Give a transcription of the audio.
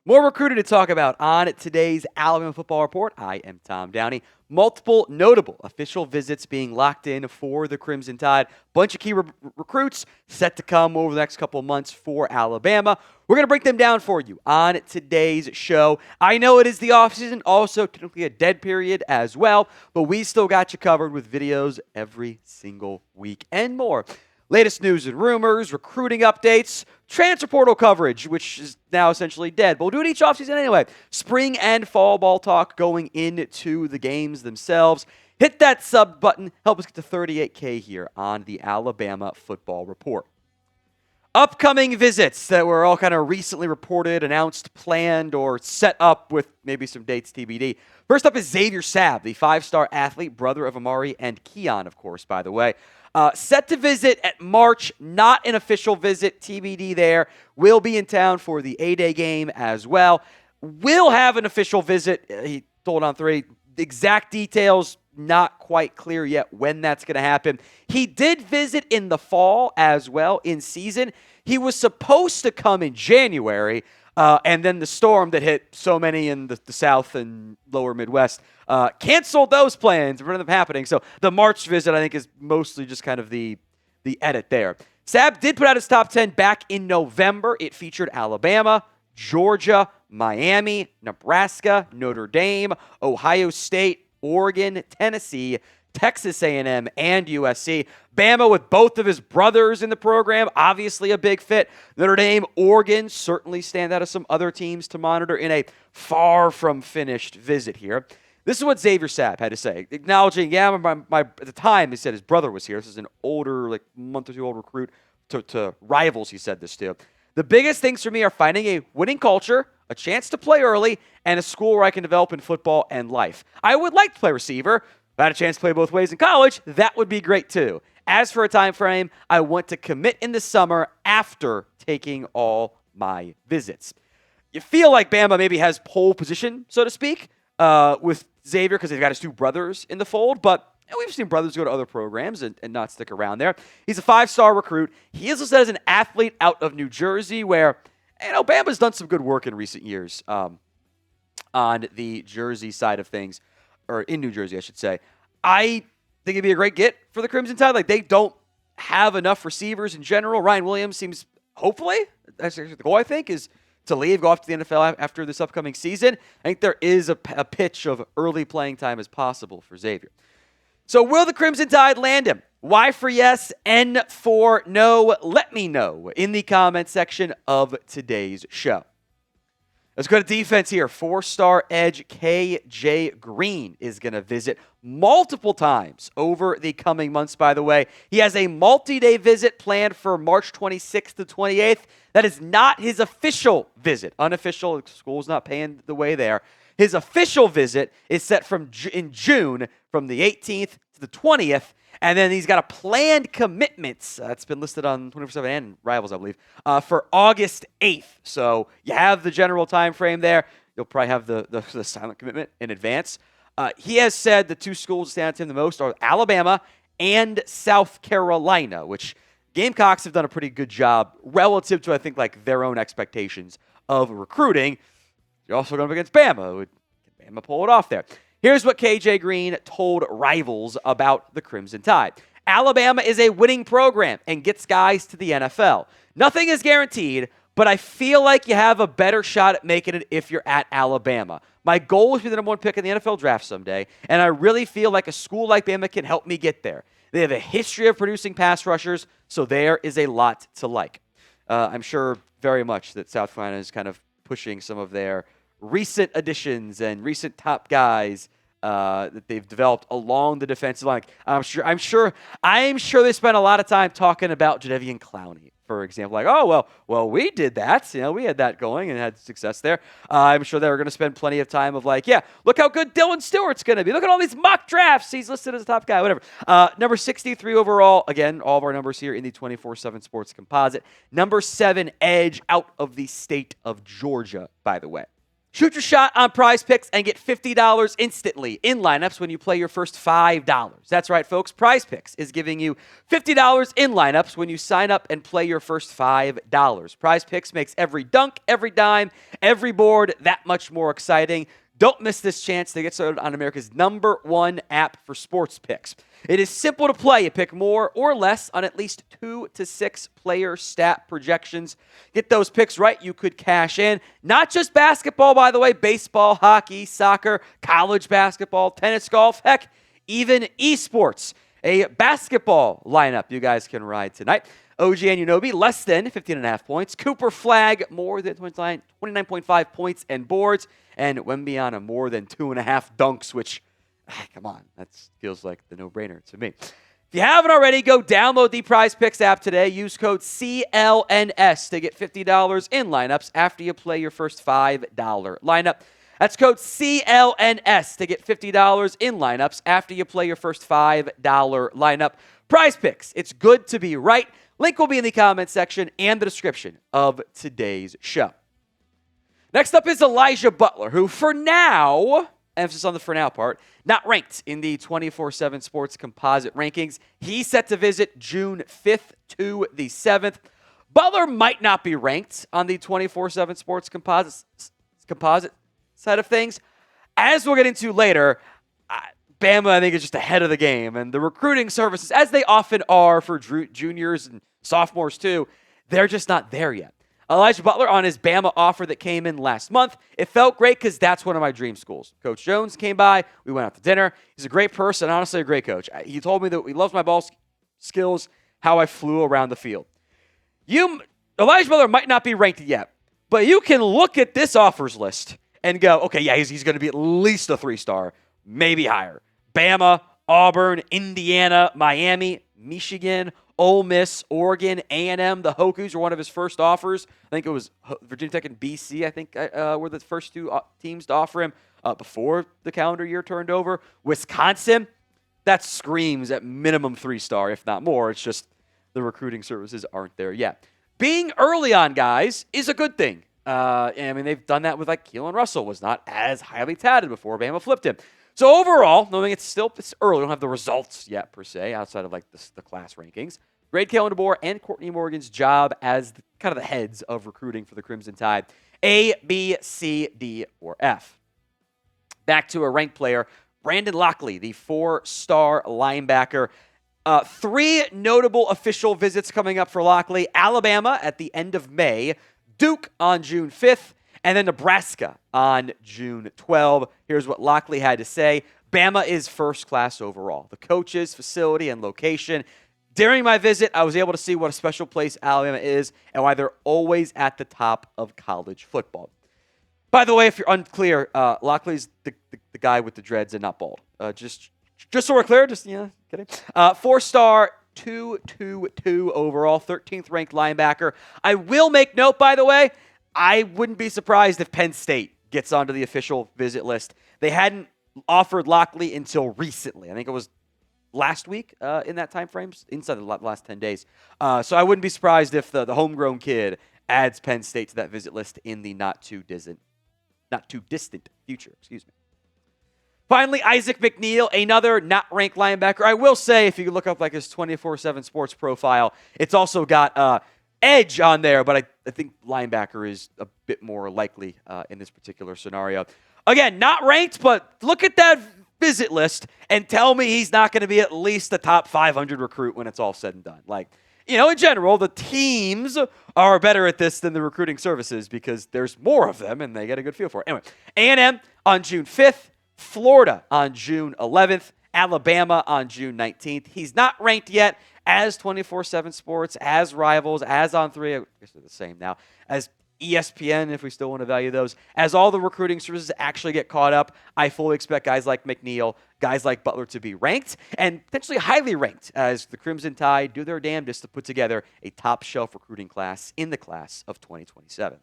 More recruiting to talk about on today's Alabama Football Report. I am Tom Downey. Multiple notable official visits being locked in for the Crimson Tide. Bunch of key recruits set to come over the next couple of months for Alabama. We're going to break them down for you on today's show. I know it is the offseason, also technically a dead period as well, but we still got you covered with videos every single week and more. Latest news and rumors, recruiting updates, transfer portal coverage, which is now essentially dead, but we'll do it each offseason anyway. Spring and fall ball talk going into the games themselves. Hit that sub button. Help us get to 38K here on the Alabama Football Report. Upcoming visits that were all kind of recently reported, announced, planned, or set up with maybe some dates TBD. First up is Xavier Sabb, the five-star athlete, brother of Amari and Keon, of course, by the way. Set to visit at March, not an official visit, TBD there. Will be in town for the A-Day game as well. Will have an official visit, he told on 3. Exact details, not quite clear yet when that's going to happen. He did visit in the fall as well, in season. He was supposed to come in January, and then the storm that hit so many in the South and lower Midwest canceled those plans and prevented them happening. So the March visit, I think, is mostly just kind of the edit there. Sabb did put out his top 10 back in November. It featured Alabama, Georgia, Miami, Nebraska, Notre Dame, Ohio State, Oregon, Tennessee, Texas A&M, and USC. Bama with both of his brothers in the program, obviously a big fit. Notre Dame, Oregon certainly stand out as some other teams to monitor in a far from finished visit here. This is what Xavier Sabb had to say, acknowledging, at the time he said his brother was here. This is an older, like month or two old recruit to rivals, he said this to. The biggest things for me are finding a winning culture, a chance to play early, and a school where I can develop in football and life. I would like to play receiver. If I had a chance to play both ways in college, that would be great too. As for a time frame, I want to commit in the summer after taking all my visits. You feel like Bama maybe has pole position, so to speak, with Xavier because they've got his two brothers in the fold, but we've seen brothers go to other programs and not stick around there. He's a five-star recruit. He is listed as an athlete out of New Jersey where, Bama's done some good work in recent years on the Jersey side of things, or in New Jersey, I should say. I think it'd be a great get for the Crimson Tide. Like, they don't have enough receivers in general. Ryan Williams seems, hopefully, that's actually the goal, I think, is to leave, go off to the NFL after this upcoming season. I think there is a pitch of early playing time as possible for Xavier. So will the Crimson Tide land him? Y for yes, N for no. Let me know in the comment section of today's show. Let's go to defense here. Four-star edge KJ Green is going to visit multiple times over the coming months, by the way. He has a multi-day visit planned for March 26th to 28th. That is not his official visit. Unofficial, school's not paying the way there. His official visit is set in June from the 18th to the 20th. And then he's got a planned commitment that's been listed on 24/7 and Rivals, I believe, for August 8th. So you have the general time frame there. You'll probably have the silent commitment in advance. He has said the two schools that stand out to him the most are Alabama and South Carolina, which Gamecocks have done a pretty good job relative to, I think, like their own expectations of recruiting. You're also going up against Bama. Can Bama pull it off there? Here's what KJ Green told Rivals about the Crimson Tide. Alabama is a winning program and gets guys to the NFL. Nothing is guaranteed, but I feel like you have a better shot at making it if you're at Alabama. My goal is to be the number one pick in the NFL draft someday, and I really feel like a school like Bama can help me get there. They have a history of producing pass rushers, so there is a lot to like. I'm sure very much that South Carolina is kind of pushing some of their recent additions and recent top guys that they've developed along the defensive line. I'm sure they spent a lot of time talking about Jadeveon Clowney, for example. Like, well, we did that. We had that going and had success there. I'm sure they were going to spend plenty of time of like, yeah, look how good Dylan Stewart's going to be. Look at all these mock drafts. He's listed as a top guy, whatever. Number 63 overall. Again, all of our numbers here in the 24/7 Sports Composite. Number 7 edge out of the state of Georgia, by the way. Shoot your shot on Prize Picks and get $50 instantly in lineups when you play your first $5. That's right, folks. Prize Picks is giving you $50 in lineups when you sign up and play your first $5. Prize Picks makes every dunk, every dime, every board that much more exciting. Don't miss this chance to get started on America's #1 app for sports picks. It is simple to play. You pick more or less on at least 2 to 6 player stat projections. Get those picks right, you could cash in. Not just basketball, by the way. Baseball, hockey, soccer, college basketball, tennis, golf, heck, even esports. A basketball lineup you guys can ride tonight. OG Anunoby, less than 15.5 points. Cooper Flagg, more than 29.5 points and boards. And Wembyana, more than 2.5 dunks, which, come on, that feels like the no-brainer to me. If you haven't already, go download the Prize Picks app today. Use code CLNS to get $50 in lineups after you play your first $5 lineup. That's code CLNS to get $50 in lineups after you play your first $5 lineup. Prize Picks, it's good to be right. Link will be in the comment section and the description of today's show. Next up is Elijah Butler, who for now, emphasis on the for now part, not ranked in the 24/7 Sports Composite rankings. He's set to visit June 5th to the 7th. Butler might not be ranked on the 24/7 Sports Composite side of things. As we'll get into later, Bama, I think, is just ahead of the game. And the recruiting services, as they often are for juniors and sophomores too, they're just not there yet. Elijah Butler on his Bama offer that came in last month. It felt great because that's one of my dream schools. Coach Jones came by. We went out to dinner. He's a great person, honestly a great coach. He told me that he loves my ball skills, how I flew around the field. Elijah Butler might not be ranked yet, but you can look at this offers list and go, okay, yeah, he's going to be at least a 3-star, maybe higher. Bama, Auburn, Indiana, Miami, Michigan, Ole Miss, Oregon, A&M, the Hokies were one of his first offers. I think it was Virginia Tech and BC, I think, were the first two teams to offer him before the calendar year turned over. Wisconsin, that screams at minimum 3-star, if not more. It's just the recruiting services aren't there yet. Being early on, guys, is a good thing. I mean, they've done that with, like, Keelan Russell was not as highly touted before Bama flipped him. So overall, knowing it's early, we don't have the results yet, per se, outside of, like, the class rankings. Grade Kalen DeBoer and Courtney Morgan's job as kind of the heads of recruiting for the Crimson Tide. A, B, C, D, or F. Back to a ranked player, Brandon Lockley, the 4-star linebacker. 3 notable official visits coming up for Lockley. Alabama at the end of May, Duke on June 5th, and then Nebraska on June 12th. Here's what Lockley had to say. Bama is first class overall. The coaches, facility, and location. During my visit, I was able to see what a special place Alabama is and why they're always at the top of college football. By the way, if you're unclear, Lockley's the guy with the dreads and not bald. Just so we're clear, kidding. 4-star, 222 overall, 13th ranked linebacker. I will make note, by the way, I wouldn't be surprised if Penn State gets onto the official visit list. They hadn't offered Lockley until recently. I think it was last week in that time frame, inside the last 10 days. So I wouldn't be surprised if the homegrown kid adds Penn State to that visit list in the not too distant future. Excuse me. Finally, Isaac McNeel, another not ranked linebacker. I will say, if you look up like his 24/7 Sports profile, it's also got edge on there, but I think linebacker is a bit more likely in this particular scenario. Again, not ranked, but look at that visit list and tell me he's not going to be at least a top 500 recruit when it's all said and done. Like, in general, the teams are better at this than the recruiting services because there's more of them and they get a good feel for it. Anyway, A&M on June 5th, Florida on June 11th, Alabama on June 19th. He's not ranked yet as 24/7 Sports, as Rivals, as On3, I guess they're the same now, as ESPN, if we still want to value those. As all the recruiting services actually get caught up, I fully expect guys like McNeil, guys like Butler to be ranked, and potentially highly ranked as the Crimson Tide do their damnedest to put together a top-shelf recruiting class in the class of 2027.